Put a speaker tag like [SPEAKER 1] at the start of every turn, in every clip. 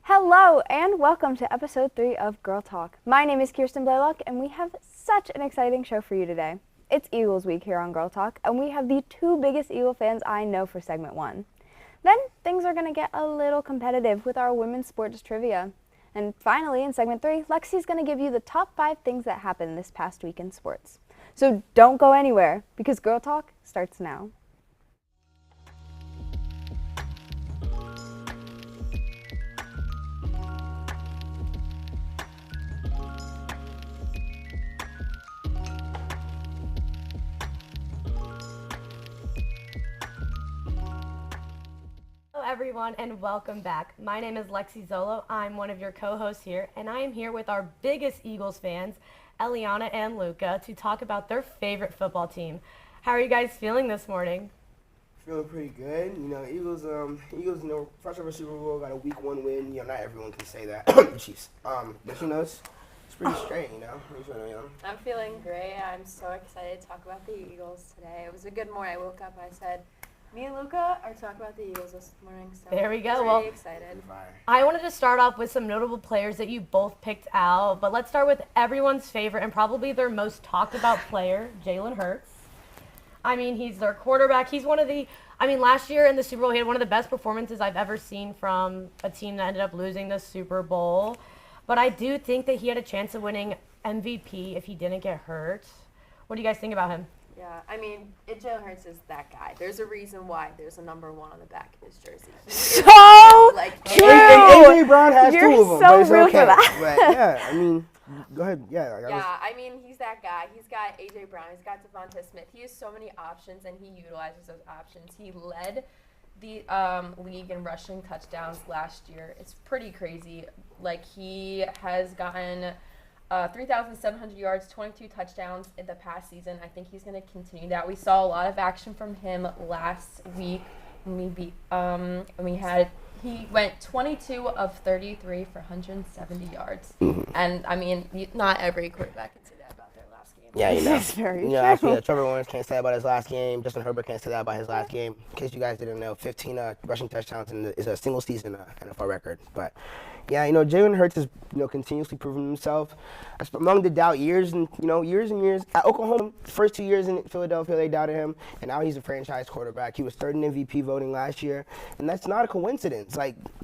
[SPEAKER 1] Hello and welcome to episode 3 of Girl Talk. My name is Kirsten Blaylock and we have such an exciting show for you today. It's Eagles week here on Girl Talk and we have the two biggest Eagle fans I know for segment 1. Then things are going to get a little competitive with our women's sports trivia. And finally in segment 3, Lexi's going to give you the top 5 things that happened this past week in sports. So don't go anywhere because Girl Talk starts now.
[SPEAKER 2] Hello everyone and welcome back. My name is Lexi Zolo. I'm one of your co-hosts here and I am here with our biggest Eagles fans, Elliana and Luka, to talk about their favorite football team. How are you guys feeling this morning?
[SPEAKER 3] Feeling pretty good. Eagles, fresh off a Super Bowl, got a week 1 win. Not everyone can say that. Chiefs. But it's pretty straight, How you feeling,
[SPEAKER 4] I'm feeling great. I'm so excited to talk about the Eagles today. It was a good morning. I woke up and I said, me and Luka are talking about the Eagles this morning. So
[SPEAKER 2] there we go.
[SPEAKER 4] I'm really excited.
[SPEAKER 2] I wanted to start off with some notable players that you both picked out, but let's start with everyone's favorite and probably their most talked about player, Jalen Hurts. He's their quarterback. He's one of the, last year in the Super Bowl, he had one of the best performances I've ever seen from a team that ended up losing the Super Bowl. But I do think that he had a chance of winning MVP if he didn't get hurt. What do you guys think about him?
[SPEAKER 4] Yeah, Jalen Hurts is that guy. There's a reason why there's a number 1 on the back of his jersey.
[SPEAKER 1] So true!
[SPEAKER 3] AJ Brown has
[SPEAKER 1] You're
[SPEAKER 3] 2 of them,
[SPEAKER 1] so
[SPEAKER 3] but it's
[SPEAKER 1] real
[SPEAKER 3] okay.
[SPEAKER 1] for that.
[SPEAKER 3] But go ahead.
[SPEAKER 4] He's that guy. He's got AJ Brown. He's got Devonta Smith. He has so many options, and he utilizes those options. He led the league in rushing touchdowns last year. It's pretty crazy. He has gotten 3,700 yards, 22 touchdowns in the past season. I think he's going to continue that. We saw a lot of action from him last week when he went 22 of 33 for 170 yards. And not every quarterback can say that about their last game.
[SPEAKER 3] Yeah,
[SPEAKER 1] That's very true.
[SPEAKER 3] Actually, Trevor Lawrence can't say that about his last game. Justin Herbert can't say that about his last game. In case you guys didn't know, 15 rushing touchdowns is a single season NFL record. But Jalen Hurts has continuously proven himself among the doubt years and years. At Oklahoma, first 2 years in Philadelphia, they doubted him, and now he's a franchise quarterback. He was third in MVP voting last year, and that's not a coincidence.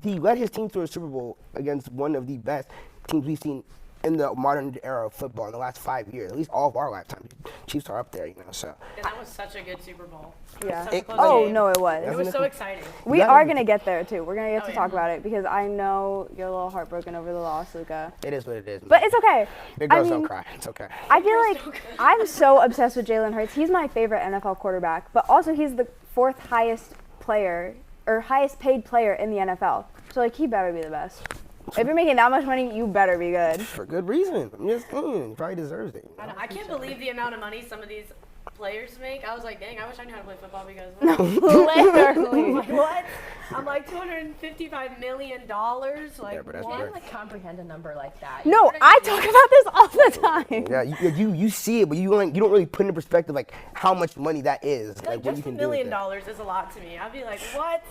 [SPEAKER 3] He led his team to a Super Bowl against one of the best teams we've seen in the modern era of football in the last 5 years, at least all of our lifetime. Chiefs are up there, so.
[SPEAKER 2] And that was such a good Super Bowl.
[SPEAKER 1] Yeah.
[SPEAKER 2] It
[SPEAKER 1] was.
[SPEAKER 2] It was so exciting.
[SPEAKER 1] We are going to get there, too. We're going to get to talk about it because I know you're a little heartbroken over the loss, Luka.
[SPEAKER 3] It is what it is, man.
[SPEAKER 1] But it's okay.
[SPEAKER 3] Big girls don't cry. It's okay.
[SPEAKER 1] I feel like I'm so obsessed with Jalen Hurts. He's my favorite NFL quarterback, but also he's the 4th highest paid player in the NFL. So, he better be the best. If you're making that much money, you better be good.
[SPEAKER 3] For good reason. I'm just saying. He probably deserves it.
[SPEAKER 2] I can't believe the amount of money some of these players make. I was like, dang, I wish I knew how to play football because
[SPEAKER 1] Literally.
[SPEAKER 2] what? I'm like $255 million.
[SPEAKER 3] But that's
[SPEAKER 4] Can't comprehend a number like that.
[SPEAKER 1] No, I talk about this all the time.
[SPEAKER 3] Yeah, you see it, but you don't really put into perspective how much money that is. What
[SPEAKER 2] Just
[SPEAKER 3] you can
[SPEAKER 2] $1
[SPEAKER 3] do with
[SPEAKER 2] million
[SPEAKER 3] it.
[SPEAKER 2] is a lot to me. I'd be like, what?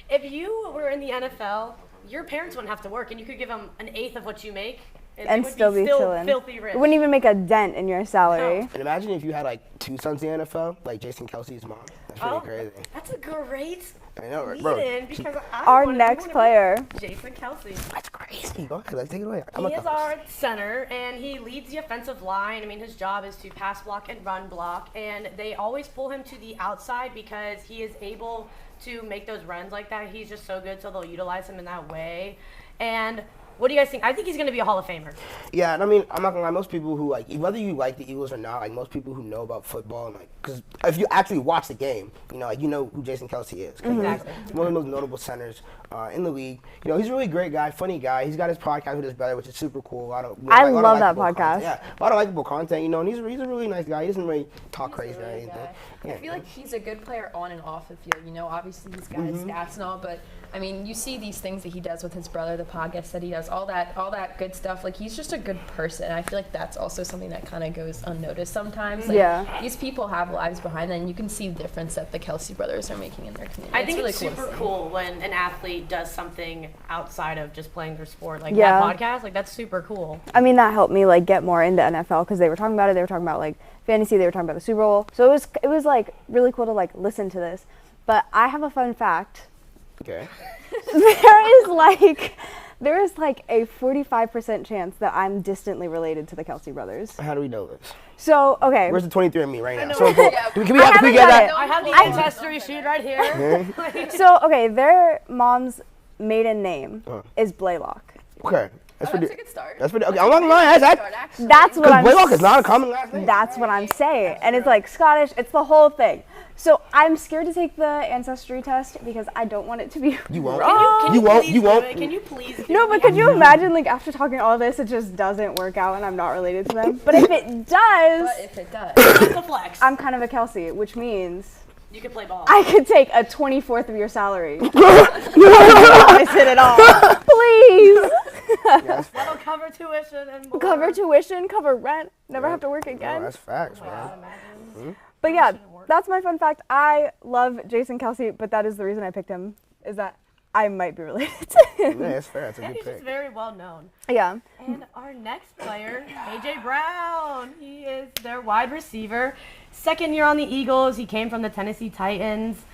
[SPEAKER 2] If you were in the NFL, your parents wouldn't have to work, and you could give them an eighth of what you make,
[SPEAKER 1] And
[SPEAKER 2] they
[SPEAKER 1] still
[SPEAKER 2] would
[SPEAKER 1] be chilling.
[SPEAKER 2] filthy rich.
[SPEAKER 1] It wouldn't even make a dent in your salary.
[SPEAKER 2] No.
[SPEAKER 3] And imagine if you had 2 sons in the NFL, like Jason Kelsey's mom. That's pretty crazy.
[SPEAKER 2] That's a great
[SPEAKER 3] I know, right,
[SPEAKER 2] lead-in because
[SPEAKER 1] Our next player.
[SPEAKER 2] Jason Kelsey.
[SPEAKER 3] That's crazy. Go ahead, let's take it away.
[SPEAKER 2] He is our center, and he leads the offensive line. His job is to pass block and run block, and they always pull him to the outside because he is able to make those runs like that. He's just so good, so they'll utilize him in that way. And what do you guys think? I think he's going to be a Hall of Famer.
[SPEAKER 3] Yeah, and I'm not gonna lie. Most people who whether you like the Eagles or not, most people who know about football and because if you actually watch the game, you know who Jason Kelsey is.
[SPEAKER 2] Exactly.
[SPEAKER 3] He's one of the most notable centers in the league. He's a really great guy, funny guy. He's got his podcast with his brother, which is super cool.
[SPEAKER 1] I love that podcast.
[SPEAKER 3] Content. Yeah, a lot of likable content. And he's a really nice guy. He doesn't really talk crazy or anything.
[SPEAKER 4] I feel like he's a good player on and off the field. Obviously he's got his stats and all, but I mean, you see these things that he does with his brother, the podcast that he does, all that good stuff. Like, he's just a good person. I feel like that's also something that kind of goes unnoticed sometimes. Like, these people have lives behind them, and you can see the difference that the Kelsey brothers are making in their community.
[SPEAKER 2] I think
[SPEAKER 4] really
[SPEAKER 2] it's super cool when an athlete does something outside of just playing their sport, like that podcast. Like, that's super cool.
[SPEAKER 1] I mean, that helped me like get more into NFL because they were talking about it. They were talking about like fantasy. They were talking about the Super Bowl. So it was like really cool to like listen to this. But I have a fun fact.
[SPEAKER 3] Okay.
[SPEAKER 1] There is like a 45% chance that I'm distantly related to the Kelsey brothers.
[SPEAKER 3] How do we know this?
[SPEAKER 1] So, okay.
[SPEAKER 3] Where's the 23andMe right now?
[SPEAKER 2] So
[SPEAKER 3] can we get that?
[SPEAKER 2] I have the ancestry sheet right here.
[SPEAKER 1] So, okay, their mom's maiden name is Blaylock.
[SPEAKER 3] Okay.
[SPEAKER 4] That's a good start.
[SPEAKER 3] That's pretty. Okay, I'm not gonna lie.
[SPEAKER 1] That's what I'm.
[SPEAKER 3] Blaylock is not a common last name.
[SPEAKER 1] That's what I'm saying, and it's like Scottish. It's the whole thing. So I'm scared to take the ancestry test because I don't want it to be
[SPEAKER 3] You won't.
[SPEAKER 1] wrong.
[SPEAKER 3] You won't.
[SPEAKER 2] Can you please?
[SPEAKER 1] No, but could you imagine, like, after talking all this, it just doesn't work out and I'm not related to them? But if it does,
[SPEAKER 2] That's a flex.
[SPEAKER 1] I'm kind of a Kelsey, which means
[SPEAKER 2] You can play ball.
[SPEAKER 1] I could take a 24th of your salary. I said it all. Please.
[SPEAKER 2] That'll cover tuition and more.
[SPEAKER 1] Cover tuition, cover rent, never have to work again.
[SPEAKER 3] No, that's facts, man.
[SPEAKER 1] But yeah, that's my fun fact. I love Jason Kelsey, but that is the reason I picked him, is that I might be related to him.
[SPEAKER 3] Yeah, that's fair. That's a good
[SPEAKER 2] He's
[SPEAKER 3] pick.
[SPEAKER 2] just very well known.
[SPEAKER 1] Yeah.
[SPEAKER 2] And our next player, AJ Brown. He is their wide receiver. Second year on the Eagles. He came from the Tennessee Titans.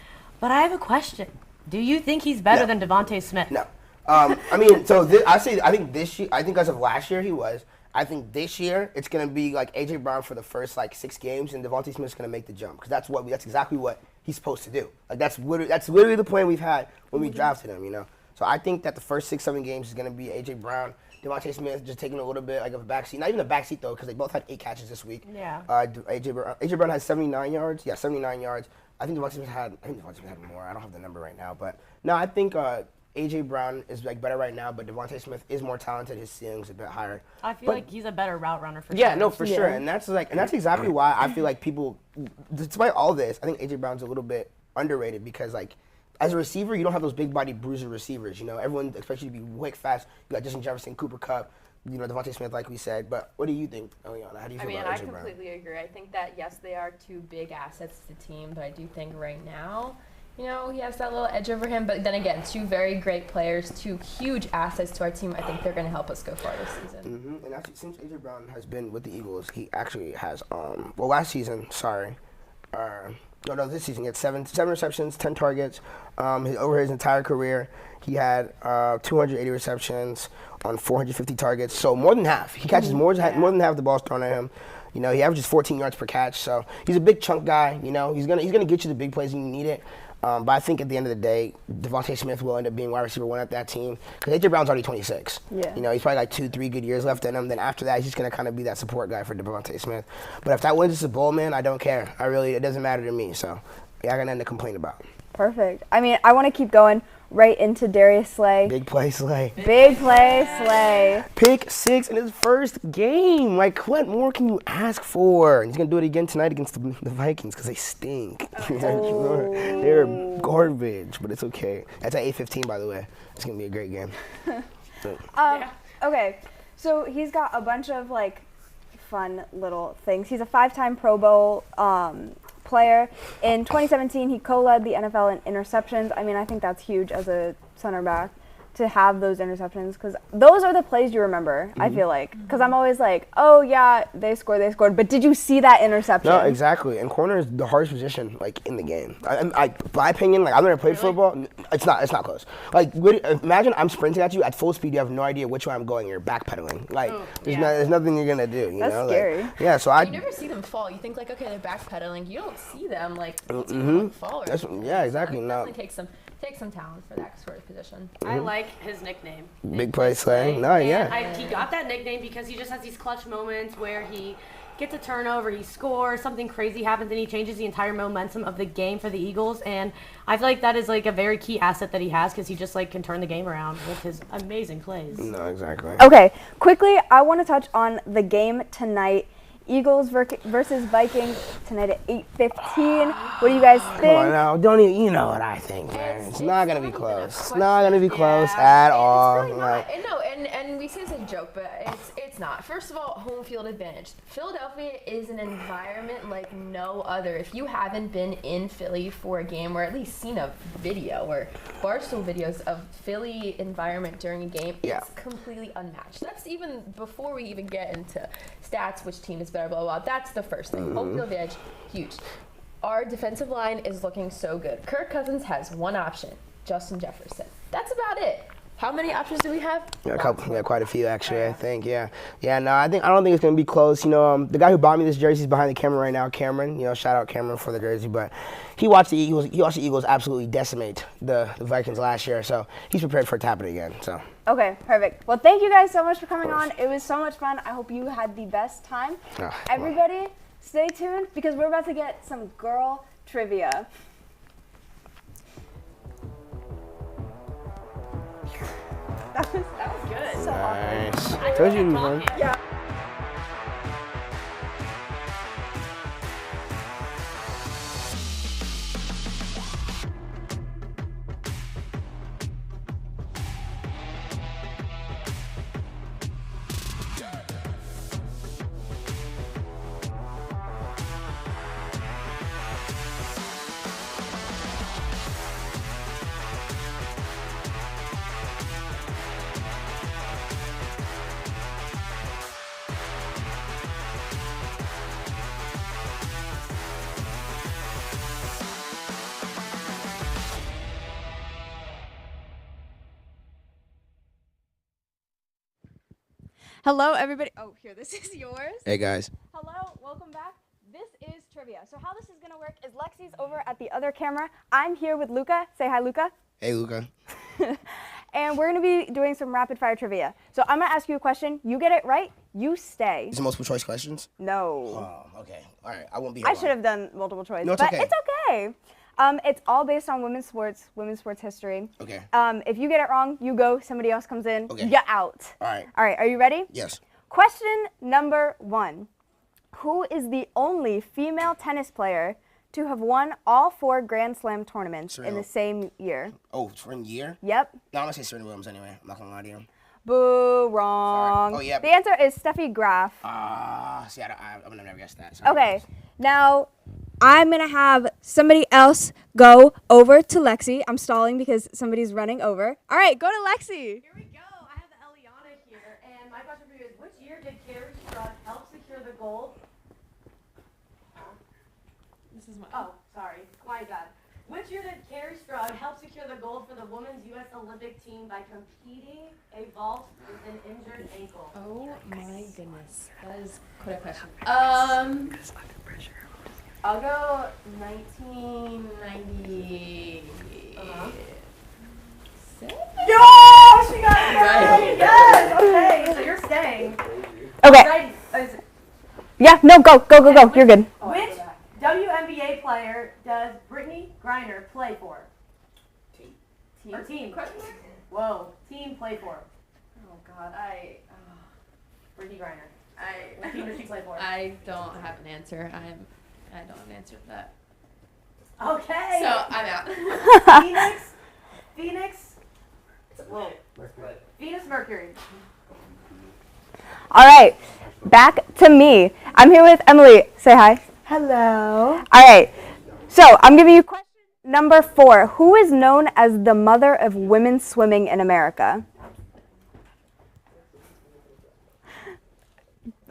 [SPEAKER 2] But I have a question. Do you think he's better than Devontae Smith?
[SPEAKER 3] No. I mean, so I think this year, I think as of last year he was. I think this year it's gonna be like AJ Brown for the first like 6 games, and Devontae Smith's gonna make the jump because that's exactly what he's supposed to do. Like that's literally the plan we've had when we drafted him, you know. So I think that the first 6-7 games is gonna be AJ Brown, Devontae Smith just taking a little bit like of a backseat, not even a backseat though, because they both had 8 catches this week.
[SPEAKER 2] Yeah.
[SPEAKER 3] AJ Brown has 79 yards. Yeah, 79 yards. I think Devontae Smith had more. I don't have the number right now, but no, I think AJ Brown is like better right now, but Devontae Smith is more talented. His ceiling's a bit higher.
[SPEAKER 2] I feel like he's a better route runner for sure.
[SPEAKER 3] Yeah, no, for sure. And that's exactly why I feel like people, despite all this, I think AJ Brown's a little bit underrated because like as a receiver, you don't have those big body bruiser receivers. You know, everyone expects you to be quick, fast. You got Justin Jefferson, Cooper Kupp, you know, Devontae Smith, like we said. But what do you think, Elliana? How do you feel about AJ Brown?
[SPEAKER 4] I completely agree. I think that yes, they are 2 big assets to the team, but I do think right now, you know, he has that little edge over him. But then again, 2 very great players, 2 huge assets to our team. I think they're going to help us go far this season.
[SPEAKER 3] Mm-hmm. And actually, since AJ Brown has been with the Eagles, he actually has, last season, this season, he had 7 receptions, 10 targets. Over his entire career, he had 280 receptions on 450 targets. So more than half. He catches more than half the balls thrown at him. You know, he averages 14 yards per catch. So he's a big chunk guy. You know, he's gonna get you the big plays when you need it. But I think at the end of the day, Devontae Smith will end up being wide receiver 1 at that team. Because AJ Brown's already 26.
[SPEAKER 1] Yeah.
[SPEAKER 3] You know, he's probably like 2-3 good years left in him. Then after that, he's just going to kind of be that support guy for Devontae Smith. But if that wins us a bowl, man, I don't care. It doesn't matter to me. So, yeah, I got nothing to complain about.
[SPEAKER 1] Perfect. I mean, I want to keep going right into Darius Slay.
[SPEAKER 3] Big play, Slay.
[SPEAKER 1] Big play, Slay.
[SPEAKER 3] Pick 6 in his first game. Like, what more can you ask for? And he's going to do it again tonight against the Vikings because they stink.
[SPEAKER 1] Oh.
[SPEAKER 3] They're garbage, but it's okay. That's at 8:15, by the way. It's going to be a great game.
[SPEAKER 1] Okay, so he's got a bunch of, like, fun little things. He's a 5-time Pro Bowl player. In 2017, he co-led the NFL in interceptions. I mean, I think that's huge as a center back to have those interceptions because those are the plays you remember, I feel like. Because I'm always like, oh, yeah, they scored. But did you see that interception?
[SPEAKER 3] No, exactly. And corner is the hardest position, like, in the game. My opinion, like, I've never played football. It's not close. Like, imagine I'm sprinting at you at full speed. You have no idea which way I'm going. You're backpedaling. Like, there's nothing you're going to do, you
[SPEAKER 1] That's
[SPEAKER 3] know?
[SPEAKER 1] scary.
[SPEAKER 3] Like, yeah, so
[SPEAKER 4] You never see them fall. You think, like, okay, they're backpedaling. You don't see them, like, fall.
[SPEAKER 3] Yeah, exactly.
[SPEAKER 4] It
[SPEAKER 3] No.
[SPEAKER 4] definitely takes some talent for that sort of position.
[SPEAKER 2] I like his nickname.
[SPEAKER 3] Big play, Slay. No, yeah.
[SPEAKER 2] He got that nickname because he just has these clutch moments where he gets a turnover, he scores, something crazy happens, and he changes the entire momentum of the game for the Eagles. And I feel like that is like a very key asset that he has because he just like can turn the game around with his amazing plays.
[SPEAKER 3] No, exactly.
[SPEAKER 1] Okay, quickly, I want to touch on the game tonight. Eagles versus Vikings tonight at 8:15. What do you guys think?
[SPEAKER 3] Come on now, don't even. You know what I think, man. It's not gonna be close. It's not gonna be close at all.
[SPEAKER 4] It's really not. And no, and we say it's a joke, but it's not. First of all, home field advantage. Philadelphia is an environment like no other. If you haven't been in Philly for a game, or at least seen a video or Barstool videos of Philly environment during a game, it's completely unmatched. That's even before we even get into stats, which team is better, blah, blah, blah. That's the first thing. Home field advantage, huge. Our defensive line is looking so good. Kirk Cousins has one option, Justin Jefferson. That's about it. How many options do we have?
[SPEAKER 3] Yeah, quite a few actually. I think. Yeah. No, I don't think it's gonna be close. You know, the guy who bought me this jersey is behind the camera right now, Cameron. You know, shout out Cameron for the jersey. But he watched the Eagles. He watched the Eagles absolutely decimate the Vikings last year. So he's prepared for it to happen again. So.
[SPEAKER 1] Okay, perfect. Well, thank you guys so much for coming on. It was so much fun. I hope you had the best time. Everybody, stay tuned because we're about to get some girl trivia. That was good. So
[SPEAKER 3] nice.
[SPEAKER 1] awkward.
[SPEAKER 3] Told you, man.
[SPEAKER 1] Yeah. Hello, everybody. Oh, here, this is yours.
[SPEAKER 3] Hey guys.
[SPEAKER 1] Hello, welcome back. This is trivia. So how this is going to work is Lexi's over at the other camera. I'm here with Luka. Say hi, Luka.
[SPEAKER 3] Hey, Luka.
[SPEAKER 1] And we're going to be doing some rapid fire trivia. So I'm going to ask you a question. You get it right, you stay.
[SPEAKER 3] Is it multiple choice questions?
[SPEAKER 1] No.
[SPEAKER 3] Oh, okay. All right. I won't be.
[SPEAKER 1] I should have done multiple choice,
[SPEAKER 3] No, it's
[SPEAKER 1] but
[SPEAKER 3] okay.
[SPEAKER 1] it's okay. It's all based on women's sports history.
[SPEAKER 3] Okay.
[SPEAKER 1] If you get it wrong, you go. Somebody else comes in.
[SPEAKER 3] Okay.
[SPEAKER 1] You're out.
[SPEAKER 3] All right.
[SPEAKER 1] All right. Are you ready?
[SPEAKER 3] Yes.
[SPEAKER 1] Question number 1. Who is the only female tennis player to have won all 4 Grand Slam tournaments in the same year?
[SPEAKER 3] Oh, for a year?
[SPEAKER 1] Yep.
[SPEAKER 3] No, I'm gonna say Serena Williams anyway. I'm not gonna lie to you.
[SPEAKER 1] Boo, wrong.
[SPEAKER 3] Sorry. Oh, yeah.
[SPEAKER 1] The answer is Steffi Graf.
[SPEAKER 3] See, I would never guessed that. Sorry.
[SPEAKER 1] Okay. Now, I'm going to have somebody else go over to Lexi. I'm stalling because somebody's running over. All right, go to Lexi.
[SPEAKER 2] Here we go. I have the Elliana here, and my question for you is, which year did Carrie Strug help secure the gold? This is my. Oh, sorry, my bad. Which year did Carrie Strug help secure the gold for the women's U.S. Olympic team by competing a vault with an injured ankle?
[SPEAKER 4] Oh my goodness. That is quite a question. I'll go 1990.
[SPEAKER 2] Yeah, she got it right. Yes. Okay, so you're staying.
[SPEAKER 1] Okay.
[SPEAKER 2] Right,
[SPEAKER 1] Yeah, no, go. You're good.
[SPEAKER 2] which WNBA player does Brittany Griner play for? Team. Or team. Whoa, team play for.
[SPEAKER 4] Oh God,
[SPEAKER 2] Brittany Griner. What team does she play for?
[SPEAKER 4] I don't have an answer. I don't have an answer for that.
[SPEAKER 2] Okay.
[SPEAKER 4] So I'm out.
[SPEAKER 2] Phoenix. Whoa. Venus Mercury.
[SPEAKER 1] All right, back to me. I'm here with Emily. Say hi.
[SPEAKER 5] Hello.
[SPEAKER 1] All right, so I'm giving you question number 4. Who is known as the mother of women's swimming in America?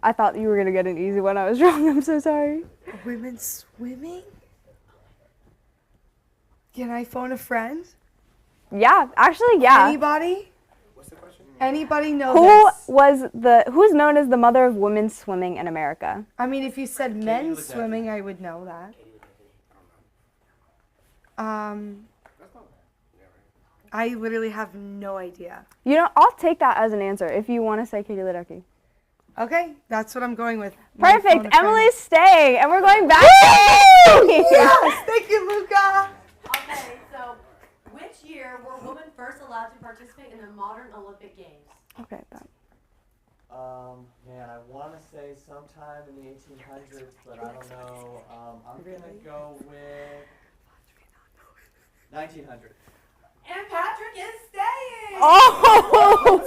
[SPEAKER 1] I thought you were going to get an easy one. I was wrong. I'm so sorry.
[SPEAKER 5] Women's swimming? Can I phone a friend?
[SPEAKER 1] Yeah, actually, yeah.
[SPEAKER 5] Anybody?
[SPEAKER 3] What's the question?
[SPEAKER 5] Anybody know
[SPEAKER 1] Who's known as the mother of women's swimming in America?
[SPEAKER 5] I mean, if you said men's swimming, I would know that. I literally have no idea.
[SPEAKER 1] You know, I'll take that as an answer if you want to say Katie Ledecky.
[SPEAKER 5] Okay, that's what I'm going with. My phone a
[SPEAKER 1] Perfect.
[SPEAKER 5] friend.
[SPEAKER 1] Emily's staying, and we're going back.
[SPEAKER 5] Yes, thank you, Luka.
[SPEAKER 2] Okay, so which year were women first allowed to participate in the modern Olympic Games?
[SPEAKER 1] Okay, that.
[SPEAKER 6] Man, I want to say say sometime in the 1800s, but I don't know. I'm going to go with 1900.
[SPEAKER 2] And Patrick is staying.
[SPEAKER 1] Oh!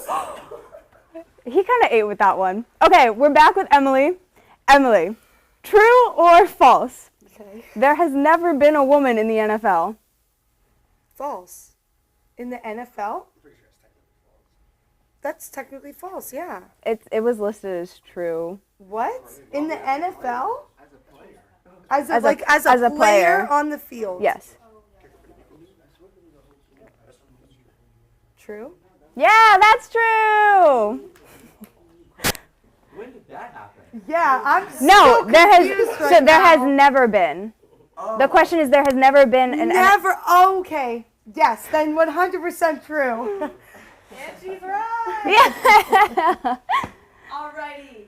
[SPEAKER 1] He kind of ate with that one. Okay, we're back with Emily. Emily, true or false?
[SPEAKER 5] Okay.
[SPEAKER 1] There has never been a woman in the NFL.
[SPEAKER 5] False. In the NFL? That's technically false, yeah.
[SPEAKER 1] It was listed as true.
[SPEAKER 5] What? In the NFL? As
[SPEAKER 1] As
[SPEAKER 5] a
[SPEAKER 1] a player.
[SPEAKER 5] player on the field.
[SPEAKER 1] Yes.
[SPEAKER 5] True?
[SPEAKER 1] Yeah, that's true.
[SPEAKER 6] When did that happen?
[SPEAKER 5] Yeah, I'm
[SPEAKER 1] No,
[SPEAKER 5] so
[SPEAKER 1] there
[SPEAKER 5] confused
[SPEAKER 1] has
[SPEAKER 5] right
[SPEAKER 1] there has
[SPEAKER 5] now.
[SPEAKER 1] never been. The question is, there has never been an
[SPEAKER 5] Never. Okay. Yes, then 100% true.
[SPEAKER 2] And she's right.
[SPEAKER 1] Yeah.
[SPEAKER 2] Alrighty.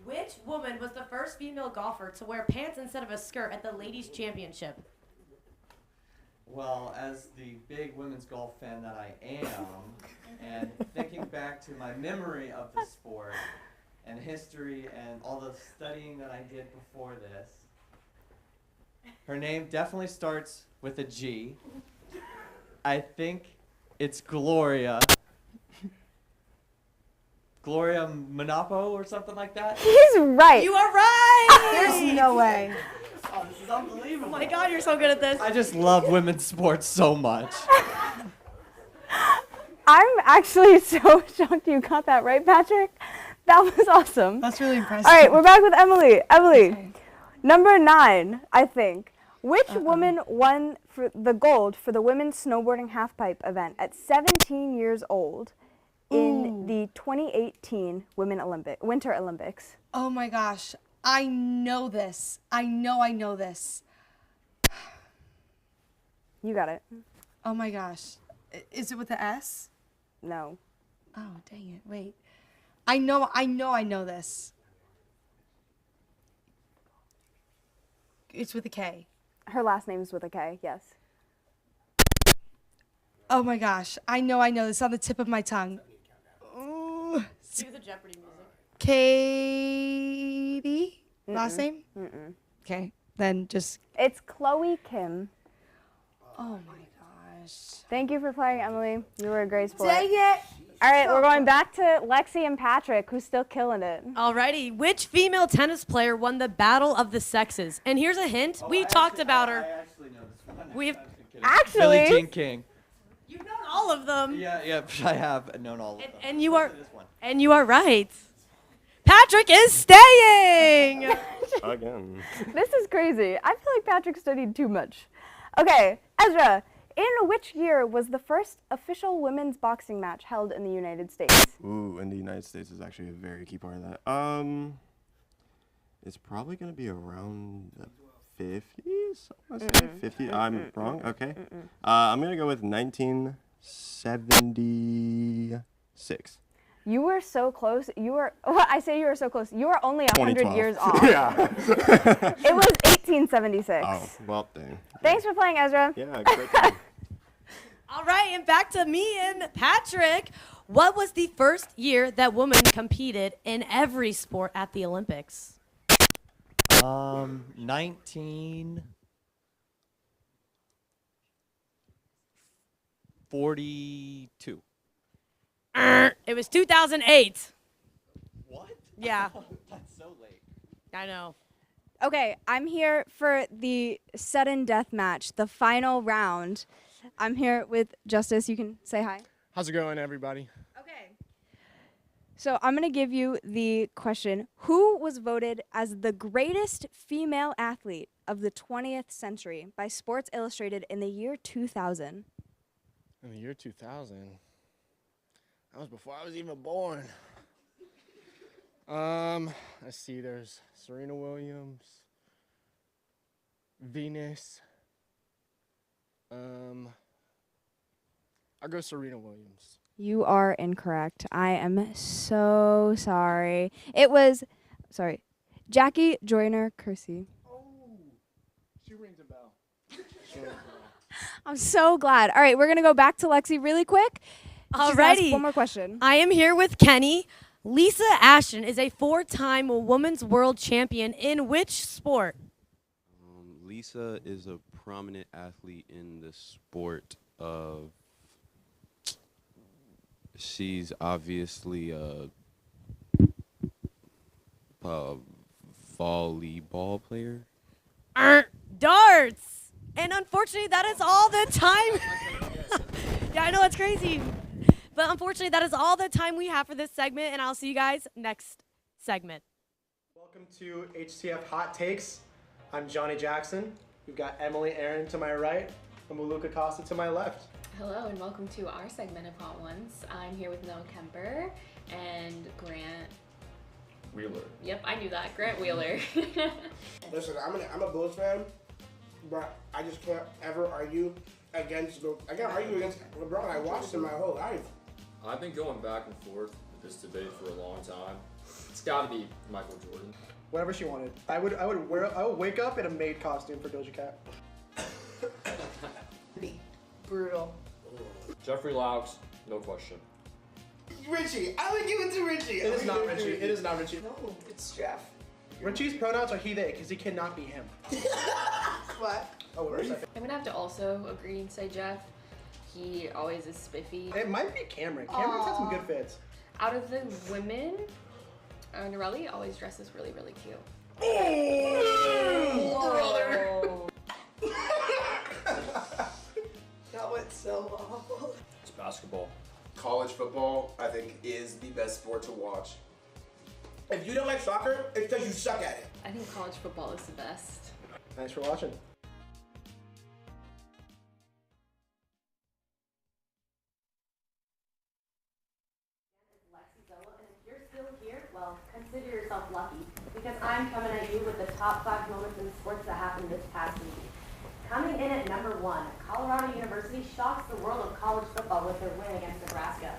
[SPEAKER 2] Which woman was the first female golfer to wear pants instead of a skirt at the Ladies' Championship?
[SPEAKER 6] Well, as the big women's golf fan that I am, and thinking back to my memory of the sport and history and all the studying that I did before this, her name definitely starts with a G. I think it's Gloria. Gloria Monapo or something like that.
[SPEAKER 1] He's right.
[SPEAKER 2] You are right.
[SPEAKER 5] There's no way.
[SPEAKER 6] Oh, this is unbelievable.
[SPEAKER 2] Oh my God, you're so good at this.
[SPEAKER 6] I just love women's sports so much.
[SPEAKER 1] I'm actually so shocked you got that right, Patrick. That was awesome.
[SPEAKER 5] That's really impressive.
[SPEAKER 1] All right, we're back with Emily. Emily, number 9, I think. Which woman won for the gold for the women's snowboarding halfpipe event at 17 years old in the 2018 Winter Olympics?
[SPEAKER 5] Oh my gosh. I know this. I know this.
[SPEAKER 1] You got it.
[SPEAKER 5] Oh my gosh. Is it with the S?
[SPEAKER 1] No.
[SPEAKER 5] Oh, dang it. Wait. I know this. It's with a K.
[SPEAKER 1] Her last name is with a K, yes.
[SPEAKER 5] Oh my gosh. I know this. It's on the tip of my tongue. Ooh.
[SPEAKER 2] Do the Jeopardy music.
[SPEAKER 5] Katie? Last name?
[SPEAKER 1] Mm-mm.
[SPEAKER 5] Okay. Then just.
[SPEAKER 1] It's Chloe Kim.
[SPEAKER 5] Oh my gosh.
[SPEAKER 1] Thank you for playing, Emily. You were a great sport.
[SPEAKER 5] Dang it.
[SPEAKER 1] All right, we're going back to Lexi and Patrick, who's still killing it.
[SPEAKER 2] Alrighty. Which female tennis player won the Battle of the Sexes? And here's a hint. We talked about her.
[SPEAKER 6] I actually know this one.
[SPEAKER 2] We've
[SPEAKER 1] Actually,
[SPEAKER 6] Billie Jean King.
[SPEAKER 2] You've known all of them.
[SPEAKER 6] Yeah, I have known all of them.
[SPEAKER 2] And you are
[SPEAKER 6] This one.
[SPEAKER 2] and you are right. Patrick is staying.
[SPEAKER 7] Again.
[SPEAKER 1] this is crazy. I feel like Patrick studied too much. Okay, Ezra, in which year was the first official women's boxing match held in the United States?
[SPEAKER 7] Ooh, in the United States is actually a very key part of that. It's probably gonna be around the 50s. I want to say 50. I'm wrong. Okay. I'm gonna go with 1976.
[SPEAKER 1] You were so close. You were so close. You were only 100
[SPEAKER 7] 2012.
[SPEAKER 1] years off.
[SPEAKER 7] Yeah.
[SPEAKER 1] It was 1876.
[SPEAKER 7] Oh, well, dang.
[SPEAKER 1] Thanks for playing, Ezra.
[SPEAKER 7] Yeah, great game.
[SPEAKER 2] All right, and back to me and Patrick. What was the first year that women competed in every sport at the Olympics?
[SPEAKER 6] 1942.
[SPEAKER 2] It was 2008.
[SPEAKER 6] What?
[SPEAKER 2] Yeah,
[SPEAKER 6] That's so late.
[SPEAKER 2] I know.
[SPEAKER 1] Okay, I'm here for the sudden death match, the final round. I'm here with Justice. You can say hi.
[SPEAKER 8] How's it going, everybody?
[SPEAKER 1] Okay. So I'm going to give you the question. Who was voted as the greatest female athlete of the 20th century by Sports Illustrated in the year 2000?
[SPEAKER 8] In the year 2000, that was before I was even born. Let's see. There's Serena Williams, Venus. I'll go Serena Williams.
[SPEAKER 1] You are incorrect. I am so sorry. It was, Jackie Joyner Kersey.
[SPEAKER 8] Oh, she rings a bell.
[SPEAKER 1] I'm so glad. All right, we're going to go back to Lexi really quick. She's gonna ask
[SPEAKER 2] Alrighty.
[SPEAKER 1] one more question.
[SPEAKER 2] I am here with Kenny. Lisa Ashton is a 4-time women's world champion in which sport?
[SPEAKER 7] Lisa is a prominent athlete in the sport of. She's obviously a volleyball player.
[SPEAKER 2] Darts. And unfortunately, that is all the time. Yeah, I know, it's crazy. But unfortunately, that is all the time we have for this segment, and I'll see you guys next segment.
[SPEAKER 9] Welcome to HCF Hot Takes. I'm Johnny Jackson. We've got Emily Aaron to my right and Luka Costa to my left.
[SPEAKER 10] Hello and welcome to our segment of Hot Ones. I'm here with Noah Kemper and Grant
[SPEAKER 11] Wheeler.
[SPEAKER 10] Yep, I knew that. Grant Wheeler.
[SPEAKER 3] Listen, I'm a Bulls fan, but I just can't ever argue against LeBron. I watched him my whole life.
[SPEAKER 11] I've been going back and forth with this debate for a long time. It's got to be Michael Jordan.
[SPEAKER 9] Whatever she wanted. I would wake up in a maid costume for Doja Cat.
[SPEAKER 4] Brutal.
[SPEAKER 11] Jeffrey Laux, no question.
[SPEAKER 3] Richie, I would give it to Richie.
[SPEAKER 9] It is not Richie. It is not Richie.
[SPEAKER 3] No, it's Jeff.
[SPEAKER 9] Richie's pronouns are he, they, because he cannot be him.
[SPEAKER 3] What?
[SPEAKER 9] Oh, wait a second.
[SPEAKER 10] I'm gonna have to also agree and say Jeff. He always is spiffy.
[SPEAKER 9] It might be Cameron. Cameron's had some good fits.
[SPEAKER 10] Out of the women, Norelli always dresses really, really cute.
[SPEAKER 3] Oh, brother.
[SPEAKER 12] That went so awful.
[SPEAKER 11] It's basketball.
[SPEAKER 12] College football, I think, is the best sport to watch.
[SPEAKER 3] If you don't like soccer, it's because you suck at it.
[SPEAKER 10] I think college football is the best.
[SPEAKER 9] Thanks for watching.
[SPEAKER 2] And if you're still here, well, consider yourself lucky, because I'm coming at you with the top 5 moments in sports that happened this past week. Coming in at number 1, Colorado University shocks the world of college football with their win against Nebraska.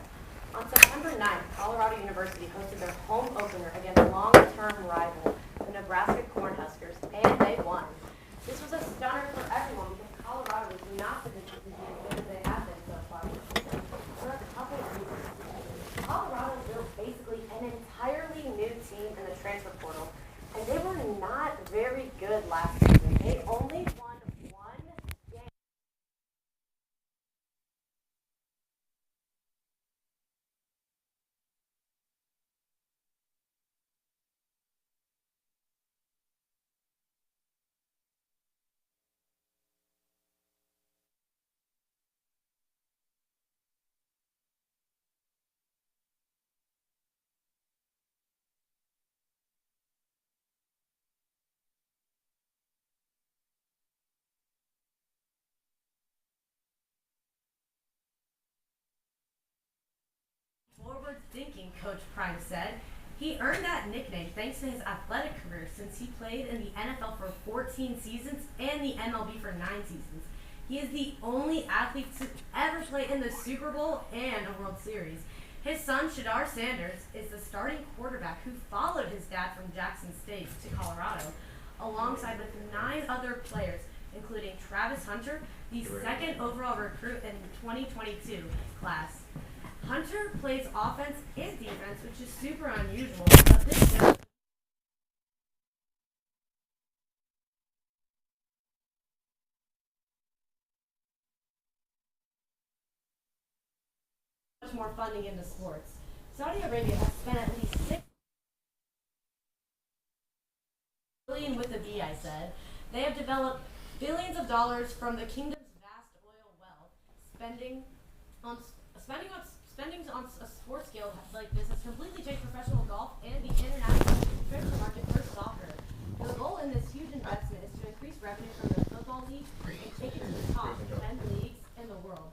[SPEAKER 2] On September 9th, Colorado University hosted their home opener against long-term rival, the Nebraska Cornhuskers, and they won. This was a stunner for everyone because Colorado was not positioned to be as good as they have been so far this season for a couple of reasons. Colorado built basically an entirely new team in the transfer portal, and they were not very good last season. They only won one game. Forward-thinking, Coach Prime said. He earned that nickname thanks to his athletic career since he played in the NFL for 14 seasons and the MLB for 9 seasons. He is the only athlete to ever play in the Super Bowl and a World Series. His son, Shadar Sanders, is the starting quarterback who followed his dad from Jackson State to Colorado, alongside with 9 other players, including Travis Hunter, the 2nd overall recruit in the 2022 class. Hunter plays offense and defense, which is super unusual, but this shows much more funding into sports. Saudi Arabia has spent at least $6 billion with a B, I said. They have developed billions of dollars from the kingdom's vast oil wealth. Spending on a sports scale like this has completely changed professional golf and the international subscription market for soccer. The goal in this huge investment is to increase revenue from the football league and take it to the top 10 leagues in the world.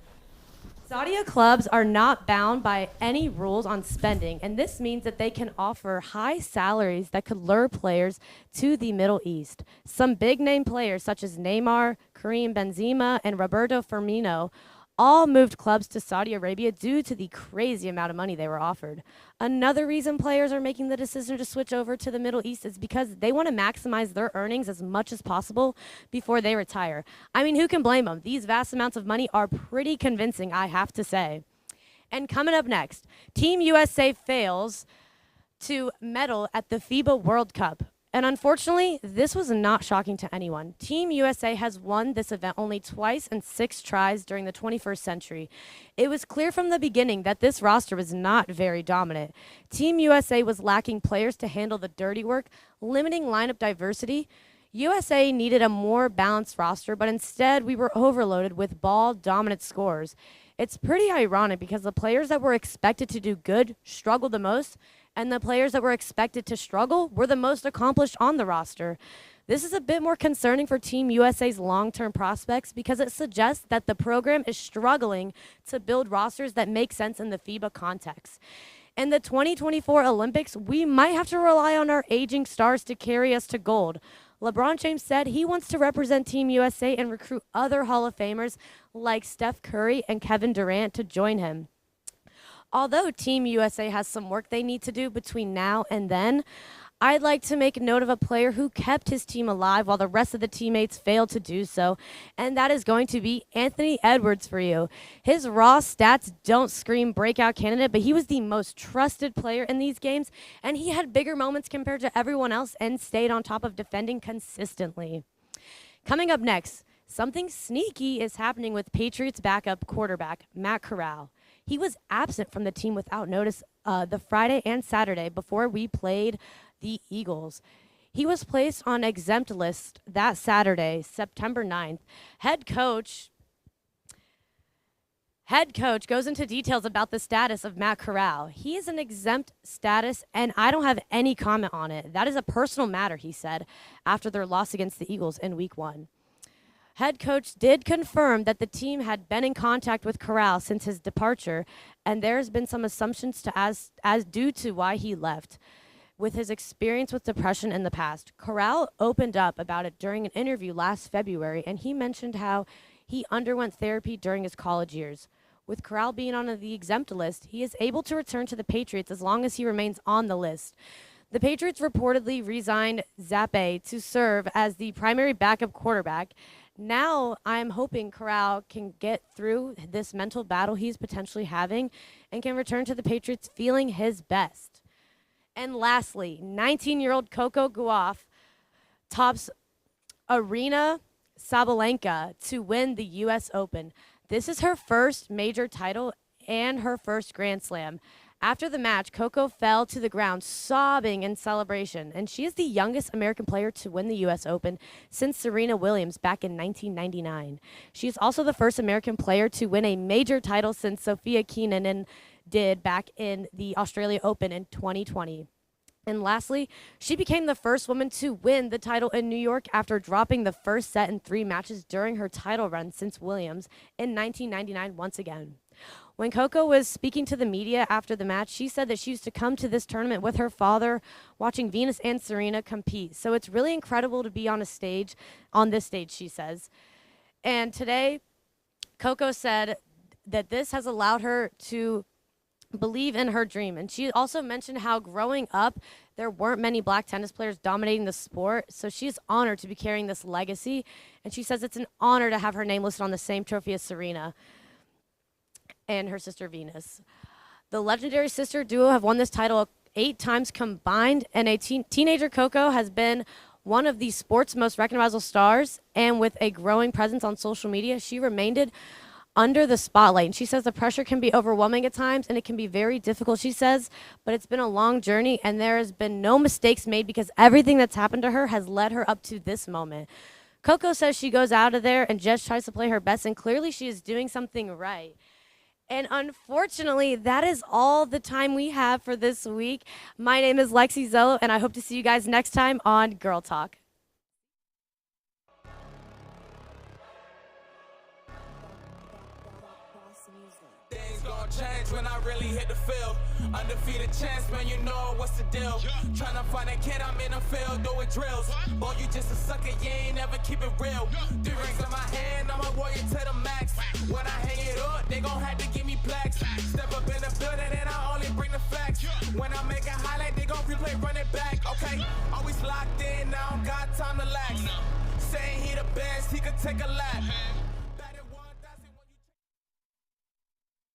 [SPEAKER 2] Saudi clubs are not bound by any rules on spending, and this means that they can offer high salaries that could lure players to the Middle East. Some big-name players such as Neymar, Karim Benzema, and Roberto Firmino all moved clubs to Saudi Arabia due to the crazy amount of money they were offered. Another reason players are making the decision to switch over to the Middle East is because they want to maximize their earnings as much as possible before they retire. I mean, who can blame them? These vast amounts of money are pretty convincing, I have to say. And coming up next, Team USA fails to medal at the FIBA World Cup. And unfortunately, this was not shocking to anyone. Team USA has won this event only twice in 6 tries during the 21st century. It was clear from the beginning that this roster was not very dominant. Team USA was lacking players to handle the dirty work, limiting lineup diversity. USA needed a more balanced roster, but instead we were overloaded with ball-dominant scores. It's pretty ironic because the players that were expected to do good struggled the most, and the players that were expected to struggle were the most accomplished on the roster. This is a bit more concerning for Team USA's long-term prospects because it suggests that the program is struggling to build rosters that make sense in the FIBA context. In the 2024 Olympics, we might have to rely on our aging stars to carry us to gold. LeBron James said he wants to represent Team USA and recruit other Hall of Famers like Steph Curry and Kevin Durant to join him. Although Team USA has some work they need to do between now and then, I'd like to make note of a player who kept his team alive while the rest of the teammates failed to do so, and that is going to be Anthony Edwards for you. His raw stats don't scream breakout candidate, but he was the most trusted player in these games, and he had bigger moments compared to everyone else and stayed on top of defending consistently. Coming up next, something sneaky is happening with Patriots backup quarterback Matt Corral. He was absent from the team without notice the Friday and Saturday before we played the Eagles. He was placed on exempt list that Saturday, September 9th. Head coach goes into details about the status of Matt Corral. He is an exempt status, and I don't have any comment on it. That is a personal matter, he said, after their loss against the Eagles in Week 1. Head coach did confirm that the team had been in contact with Corral since his departure, and there's been some assumptions as due to why he left. With his experience with depression in the past, Corral opened up about it during an interview last February, and he mentioned how he underwent therapy during his college years. With Corral being on the exempt list, he is able to return to the Patriots as long as he remains on the list. The Patriots reportedly resigned Zappe to serve as the primary backup quarterback. Now I'm hoping Corral can get through this mental battle he's potentially having and can return to the Patriots feeling his best. And lastly, 19-year-old Coco Gauff tops Arina Sabalenka to win the U.S. Open. This is her first major title and her first Grand Slam. After the match, Coco fell to the ground sobbing in celebration, and she is the youngest American player to win the U.S. Open since Serena Williams back in 1999. She is also the first American player to win a major title since Sofia Kenin did back in the Australia Open in 2020. And lastly, she became the first woman to win the title in New York after dropping the first set in 3 matches during her title run since Williams in 1999 once again. When Coco was speaking to the media after the match, she said that she used to come to this tournament with her father, watching Venus and Serena compete. So it's really incredible to be on this stage, she says. And today, Coco said that this has allowed her to believe in her dream. And she also mentioned how growing up, there weren't many black tennis players dominating the sport. So she's honored to be carrying this legacy. And she says it's an honor to have her name listed on the same trophy as Serena and her sister Venus. The legendary sister duo have won this title 8 times combined, and teenager Coco has been one of the sport's most recognizable stars, and with a growing presence on social media, she remained under the spotlight. And she says the pressure can be overwhelming at times, and it can be very difficult, she says, but it's been a long journey, and there has been no mistakes made because everything that's happened to her has led her up to this moment. Coco says she goes out of there and just tries to play her best, and clearly she is doing something right. And unfortunately, that is all the time we have for this week. My name is Lexi Zello, and I hope to see you guys next time on Girl Talk.
[SPEAKER 13] Things gon' change when I really hit the field. Undefeated chance, man, you know what's the deal. Tryna find a kid, I'm in the field doing drills. Boy, you just a sucker, you ain't never keep it real. 3 rings in my hand, I'm a warrior to the max. When I hang it up, they gon' have to give me plaques. Step up in the building and I only bring the facts. When I make a highlight, they gon' replay, run it back. Okay, always locked in, now I don't got time to lax. Saying he the best, he could take a lap.